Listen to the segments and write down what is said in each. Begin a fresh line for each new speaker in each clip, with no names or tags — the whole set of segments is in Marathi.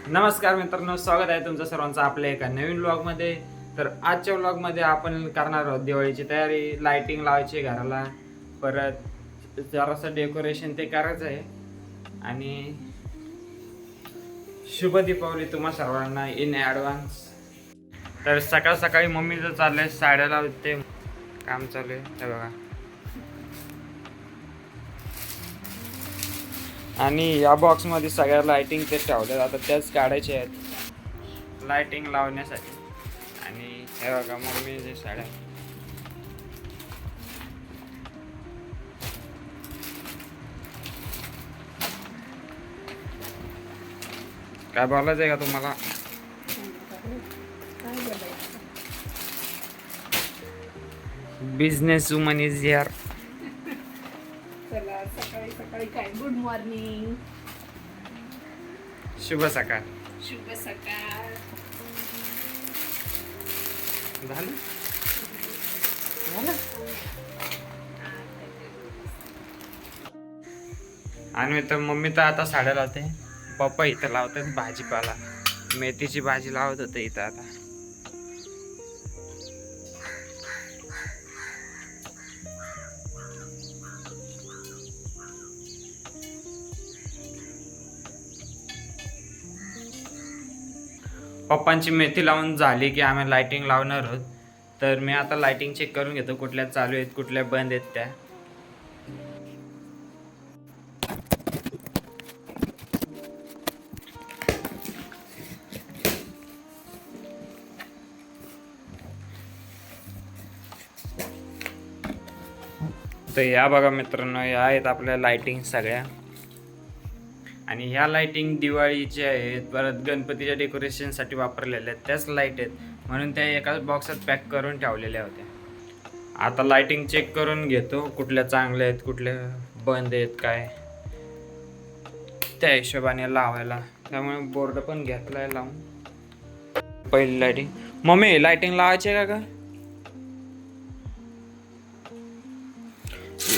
नमस्कार मित्रांनो, स्वागत आहे तुमचं सर्वांचं आपल्या एका नवीन व्लॉगमध्ये. तर आजच्या व्लॉगमध्ये आपण करणार आहोत दिवाळीची तयारी. लाइटिंग लावायची घराला, परत जरासं डेकोरेशन ते करायचं आहे. आणि शुभ दीपावली तुम्हा सर्वांना इन ॲडव्हान्स. तर सकाळ सकाळी मम्मीचं चाललंय साड्या लावते, काम चालू आहे हे बघा. आणि या बॉक्समध्ये सगळ्या लाइटिंग ते ठेवल्या जातात, त्याच काढायचे आहेत लाइटिंग लावण्यासाठी. आणि हे बघा मम्मीचे साड्या. काय बोलायचं आहे का तुम्हाला? Business woman is here.
चला सकाळी सकाळी काय गुड मॉर्निंग,
शुभ सकाळ.
शुभ सकाळ.
झालं आणि तर मम्मी तर आता साड्या लावते, पप्पा इथं लावतात भाजीपाला. मेथीची भाजी लावत होते इथं आता. पप्पांची मेथी लावून झाली की आम्ही लाइटिंग लावणार आहोत. तर मी आता लाइटिंग चेक करून घेतो, कुठल्या चालू आहेत कुठल्या बंद आहेत त्या. तर या बघा मित्रांनो, या आहेत आपल्या लाइटिंग सगळ्या. आणि ह्या लाइटिंग दिवाळीच्या आहेत, परत गणपतीच्या डेकोरेशनसाठी वापरलेल्या आहेत त्याच लाईट आहेत, म्हणून त्या एकाच बॉक्सात पॅक करून ठेवलेल्या होत्या. आता लाइटिंग चेक करून घेतो, कुठल्या चांगल्या आहेत कुठल्या बंद आहेत काय, त्या हिशोबाने लावायला. त्यामुळे बोर्ड पण घेतलाय लावून. पहिली लाइटिंग मम्मी, लाइटिंग लावायची आहे का?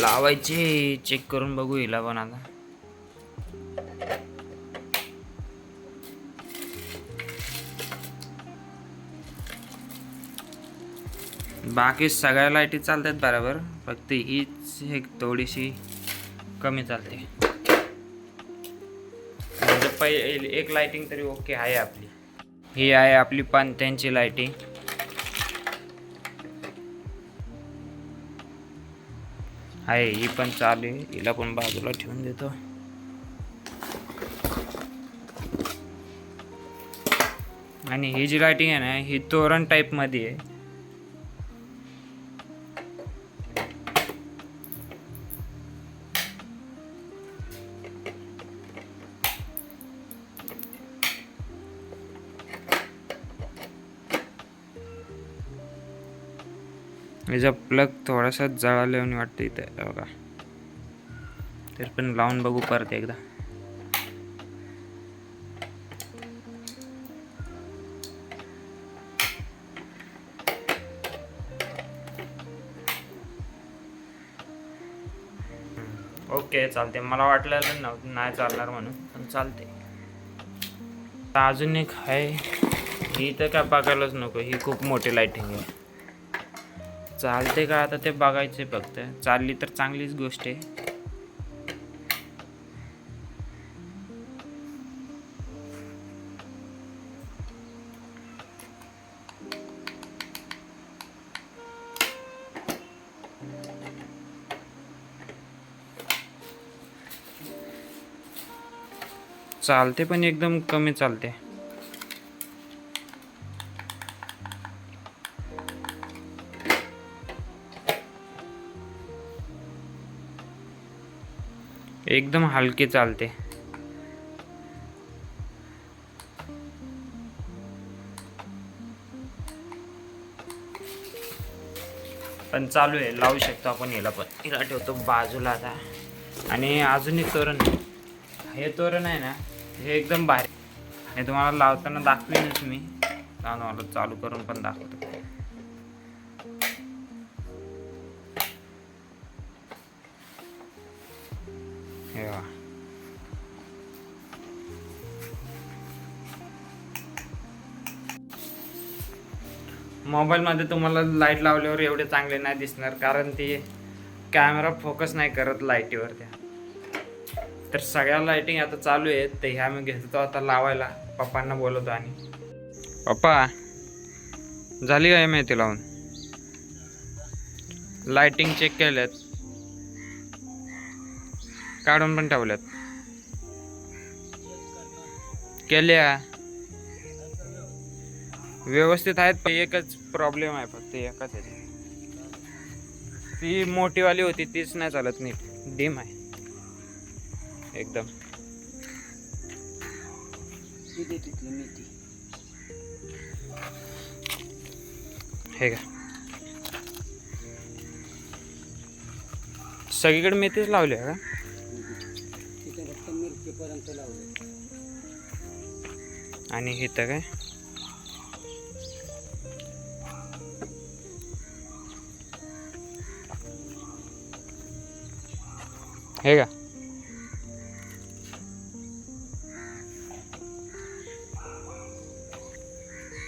लावायची, चेक करून बघू हिला पण आता. बाकी सगळ्या लाईटी चालतात बरोबर, फक्त हीच एक थोडीशी कमी चालते. म्हणजे पहिले एक लाइटिंग तरी ओके आहे आपली. ही आहे आपली पणत्यांची लाइटिंग. आहे ही पण चालू आहे, हिला पण बाजूला ठेवून देतो. आणि ही जी लाइटिंग आहे ना, ही तोरण टाईप मध्ये आहे. याचा प्लग थोडासा जळाल्याने वाटतं इथं बघा. तर पण लावून बघू परत एकदा. ओके चालते. मला वाटलं नाही चालणार म्हणून, पण चालते. अजून एक आहे, ही तर काय बघायलाच नको, ही खूप मोठी लाइटिंग आहे. चालते का आता ते बघायचे, फक्त चालली तर चांगलीच गोष्ट आहे. चालते पण एकदम कमी चालते. एकदम हलके चालते. पण चालू आहे, लावू शकतो आपण हिला पण. हिला ठेवतो बाजूला आता. आणि अजून एक तोरण, हे तोरण आहे ना, हे एकदम भारी. हे तुम्हाला लावताना दाखवेनच मी, मला चालू करून पण दाखवतो. हे मोबाईलमध्ये तुम्हाला लाईट लावल्यावर एवढे चांगले नाही दिसणार, कारण ती कॅमेरा फोकस नाही करत लाईटीवर त्या. तर सगळ्या लाईटिंग आता चालू आहेत, तर ह्या मी घेतो आता लावायला. पप्पांना बोलवतो. आणि पप्पा झाली काय माहिती लावून? लाईटिंग चेक केल्यात, काढून पण ठेवल्यात, केल्या व्यवस्थित आहेत. एकच प्रॉब्लेम आहे फक्त, एकच आहे. ती मोठीवाली होती तीच नाही चालत नीट, डिम आहे एकदम. हे का सगळीकडे मेथीच लावली आहे का? आणि इथं काय हे का?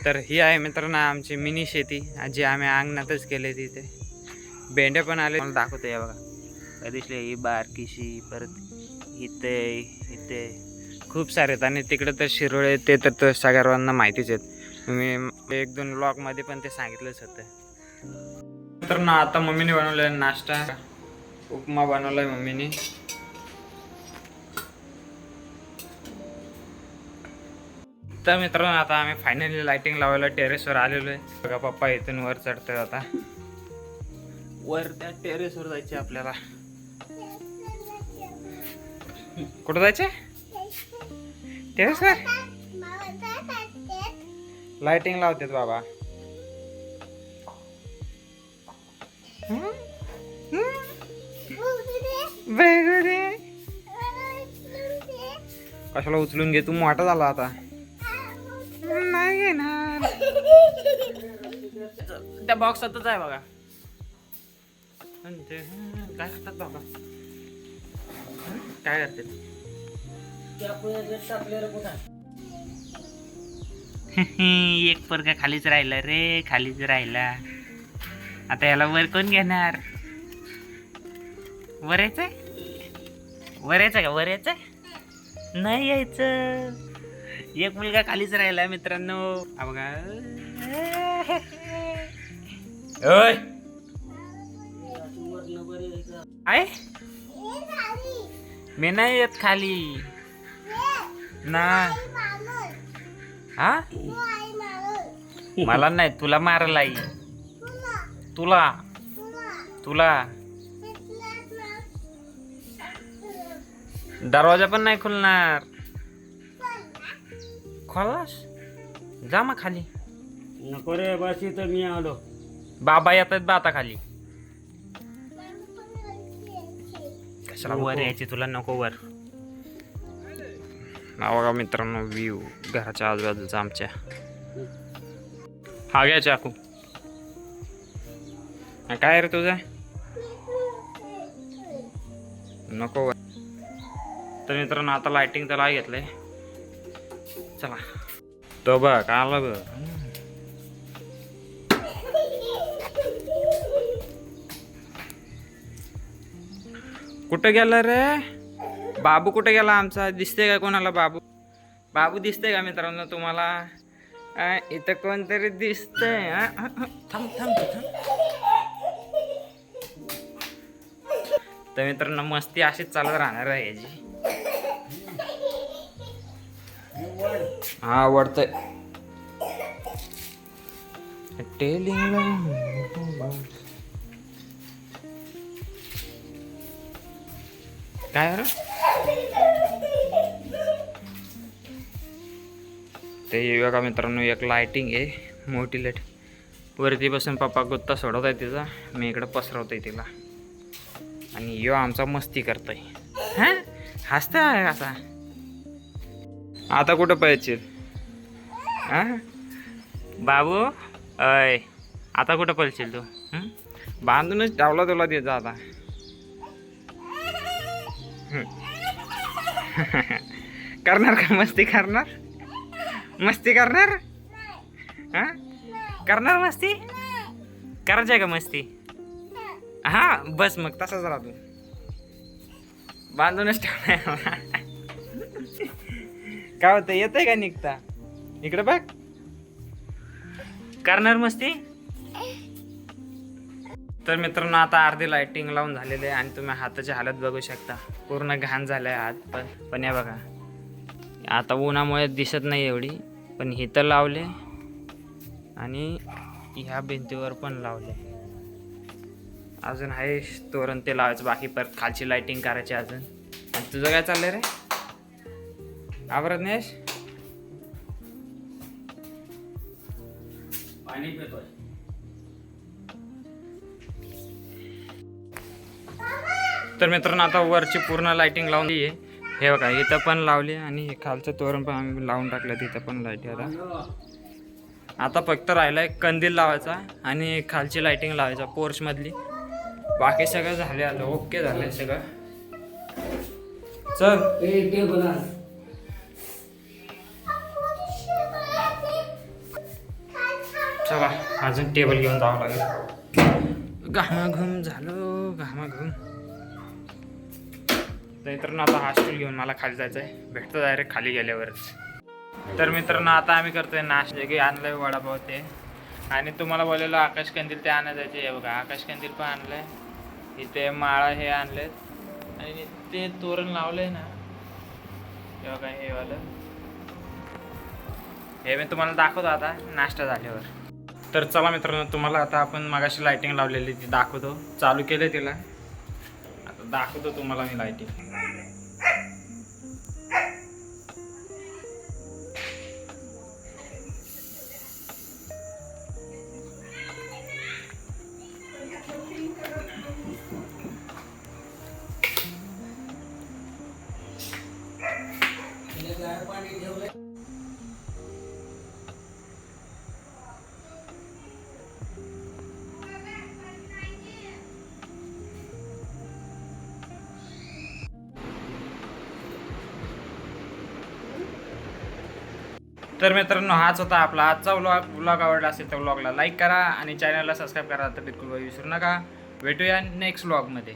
तर ही आहे मित्रांनो आमची मिनी शेती, जी आम्ही अंगणातच केली. तिथे भेंडे पण आले, मला दाखवतो. या बघा दिसले, ही बारकीशी, परत इथे इथे खूप सारे आहेत. आणि तिकडे तर शिरोळे, ते तर सगळ्यांना माहितीच आहेत. मी 1-2 ब्लॉगमध्ये पण ते सांगितलंच होतं. तर ना आता मम्मीने बनवलेला नाश्ता, उपमा बनवलाय मम्मीने. तर मित्रांनो आता आम्ही फायनली लाइटिंग लावायला टेरेसवर आलेलो आहे. बघा पप्पा इथून वर चढतोय. आता वर त्या टेरेसवर जायचे आपल्याला. कुठं जायचे? टेरेसवर लाइटिंग लावतात बाबा. कशाला उचलून घे, तू मोठा झाला आता. नाही घेणार. त्या बॉक्सातच आहे बघा. काय करतात बाबा, काय करतात? एक पोरगा खालीच राहिला रे, खालीच राहिला. आता याला वर कोण घेणार? वर यायचंय, वर यायचं का? वर यायचंय नाही यायचं. एक मुलगा खालीच राहिला मित्रांनो. बघा ओय आहे, मी नाही येत खाली ना. हा मला नाही, तुला मारला आई, तुला तुला दरवाजा पण नाही खुलणार. खोलास जा मग खाली.
नको रे, बस इथं मी आलो.
बाबा येतात बा आता खाली. कशाला वर यायची तुला? नको वर. बघा मित्रांनो व्ह्यू घराच्या आजूबाजूचा आमच्या. हा घ्या चाकू. काय रे तुझा? नको वर. तर मित्रांनो आता लाइटिंग त्याला घेतलंय. चला तो बघ आला बघ. कुठं गेला रे बाबू? कुठे गेला आमचा? दिसते का कोणाला बाबू? बाबू दिसते का मित्रांनो तुम्हाला? इथं कोणतरी दिसतंय. थांब थांब थांब. तर मित्रांनो मस्ती अशीच चालत राहणार आहे याची. हा वडतंय. काय रे ते बघा मित्रांनो, एक लाइटिंग आहे मोठी लाईट. वरती बसून पप्पा गुत्ता सोडवत आहे तिचा, मी इकडं पसरवतोय तिला. आणि यो आमचा मस्ती करतोय. हा हसतोय असा. आता कुठं पाहिजे बाबू? अय आता कुठं पळशील तू? बांधूनच ठेवला तुला तिथं आता. करणार का मस्ती? करणार मस्ती करणार? हा करणार मस्ती करायची आहे का मस्ती हा बस मग तसाच राहतो बांधूनच ठेवणार काय होतं येतंय का निघता इकडे बघ करणार मस्ती तर मित्रांनो आता अर्धी लाइटिंग लावून झालेली आहे आणि तुम्ही हाताची हालत बघू शकता पूर्ण घाण झालाय हात पण या बघा आता उन्हामुळे दिसत नाही एवढी पण इथं लावले आणि ह्या भिंतीवर पण लावले अजून आहे तोरण ते लावायचं बाकी परत खालची लाइटिंग करायची अजून आणि तुझं काय चाललंय रे आवरत नाहीस
पाणी पितोय
तर मित्रांनो आता वरची पूर्ण लाइटिंग लावून आहे हे बघा इथं पण लावली आणि खालचं तोरण पण आम्ही लावून टाकलं तिथं पण लाईट आता फक्त राहिलाय कंदील लावायचा आणि खालची लाइटिंग लावायचा पोर्च मधली बाकी सगळं झाले आलं ओके झालंय सगळं चल चला अजून टेबल घेऊन जावं लागेल घामाघूम झालो घामाघूम मित्रांनो आता हा स्टूल घेऊन मला खाली जायचं आहे भेटतो डायरेक्ट खाली गेल्यावरच तर मित्रांनो आता आम्ही करतोय नाश्ता की आणलंय वडापाव ते आणि तुम्हाला बोललेलं आकाश कंदील ते आणा जायचे हे बघा आकाश कंदील पण आणलंय इथे माळा हे आणलेत आणि ते तोरण लावलंय ना हे बघा हे वालं हे मी तुम्हाला दाखवतो आता नाश्ता झाल्यावर तर चला मित्रांनो तुम्हाला आता आपण मगाशी लाइटिंग लावलेली ती दाखवतो चालू केलं तिला आता दाखवतो तुम्हाला मी लाइटिंग तर मित्रांनो हाच होता आपला आजचा व्लॉग आवडला असेल तर व्लॉगला लाईक करा आणि चॅनलला सबस्क्राईब करा तर बिलकुल विसरू नका भेटूया नेक्स्ट व्लॉगमध्ये